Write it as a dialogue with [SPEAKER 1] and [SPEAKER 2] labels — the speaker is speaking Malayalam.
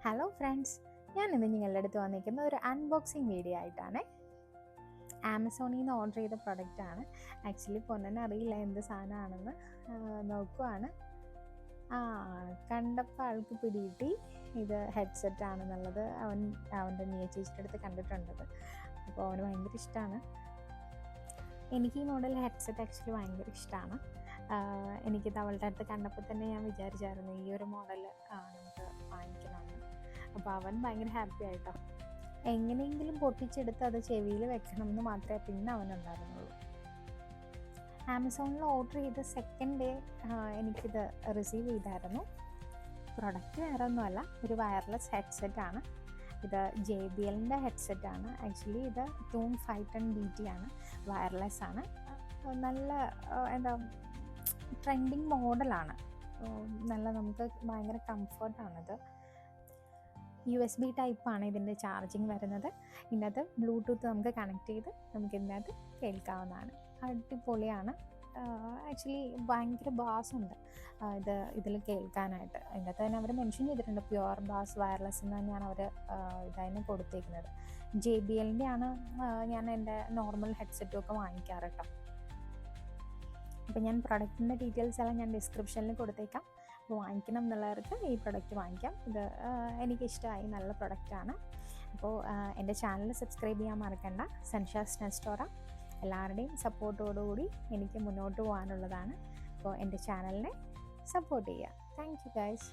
[SPEAKER 1] ഹലോ ഫ്രണ്ട്സ്, ഞാൻ ഇന്ന് നിങ്ങളുടെ അടുത്ത് വന്നിരിക്കുന്ന ഒരു അൺബോക്സിങ് വീഡിയോ ആയിട്ടാണ്. ആമസോണിൽ നിന്ന് ഓർഡർ ചെയ്ത പ്രൊഡക്റ്റാണ്. ആക്ച്വലി പൊന്നനെ അറിയില്ല എന്ത് സാധനമാണെന്ന്. നോക്കുവാണ്. കണ്ടപ്പോൾ ആൾക്ക് പിടികിട്ടി ഇത് ഹെഡ്സെറ്റ് ആണെന്നുള്ളത്. അവൻ്റെ നിയ ചേച്ചിയുടെ അടുത്ത് കണ്ടിട്ടുണ്ടത്. അപ്പോൾ അവന് ഭയങ്കര ഇഷ്ടമാണ്. എനിക്ക് ഈ മോഡൽ ഹെഡ്സെറ്റ് ആക്ച്വലി ഭയങ്കര ഇഷ്ടമാണ്. എനിക്കിത് അവളുടെ അടുത്ത് കണ്ടപ്പോൾ തന്നെ ഞാൻ വിചാരിച്ചായിരുന്നു ഈ ഒരു മോഡൽ നമുക്ക് വാങ്ങിക്കണമെന്ന്. അപ്പോൾ അവൻ ഭയങ്കര ഹാപ്പി ആയിട്ടോ. എങ്ങനെയെങ്കിലും പൊട്ടിച്ചെടുത്ത് അത് ചെവിയിൽ വെക്കണം എന്ന് മാത്രമേ പിന്നെ അവനുണ്ടായിരുന്നുള്ളൂ. ആമസോണിൽ ഓർഡർ ചെയ്ത് സെക്കൻഡ് ഡേ എനിക്കിത് റിസീവ് ചെയ്തായിരുന്നു. പ്രൊഡക്റ്റ് വേറെ ഒന്നുമല്ല, ഒരു വയർലെസ് ഹെഡ്സെറ്റാണ്. ഇത് JBLൻ്റെ ഹെഡ്സെറ്റാണ്. ആക്ച്വലി ഇത് TUN 510 BT ആണ്. വയർലെസ് ആണ്. നല്ല ട്രെൻഡിങ് മോഡലാണ്. നല്ല നമുക്ക് ഭയങ്കര കംഫർട്ടാണിത്. USB ടൈപ്പാണ് ഇതിൻ്റെ ചാർജിങ് വരുന്നത്. ഇതിനകത്ത് ബ്ലൂടൂത്ത് നമുക്ക് കണക്ട് ചെയ്ത് നമുക്ക് ഇതിനകത്ത് കേൾക്കാവുന്നതാണ്. അടിപൊളിയാണ്. ആക്ച്വലി ഭയങ്കര ബാസുണ്ട് ഇതിൽ കേൾക്കാനായിട്ട്. ഇതിനകത്ത് തന്നെ അവർ മെൻഷൻ ചെയ്തിട്ടുണ്ട് പ്യുവർ ബാസ് വയർലെസ് എന്ന് തന്നെയാണ് അവർ ഇതിന് കൊടുത്തേക്കുന്നത്. JBLൻ്റെ ആണ് ഞാൻ എൻ്റെ നോർമൽ ഹെഡ്സെറ്റും ഒക്കെ വാങ്ങിക്കാറ് കേട്ടോ. അപ്പോൾ ഞാൻ പ്രൊഡക്റ്റിൻ്റെ ഡീറ്റെയിൽസ് എല്ലാം ഞാൻ ഡിസ്ക്രിപ്ഷനിൽ കൊടുത്തേക്കാം. അപ്പോൾ വാങ്ങിക്കണം എന്നുള്ളവർക്ക് ഈ പ്രൊഡക്റ്റ് വാങ്ങിക്കാം. ഇത് എനിക്കിഷ്ടമായി, നല്ല പ്രൊഡക്റ്റാണ്. അപ്പോൾ എൻ്റെ ചാനൽ സബ്സ്ക്രൈബ് ചെയ്യാൻ മറക്കണ്ട. സൻഷാസ് നെസ്റ്റോറ എല്ലാവരുടെയും സപ്പോർട്ടോടുകൂടി എനിക്ക് മുന്നോട്ട് പോകാനുള്ളതാണ്. അപ്പോൾ എൻ്റെ ചാനലിനെ സപ്പോർട്ട് ചെയ്യുക. Thank you guys.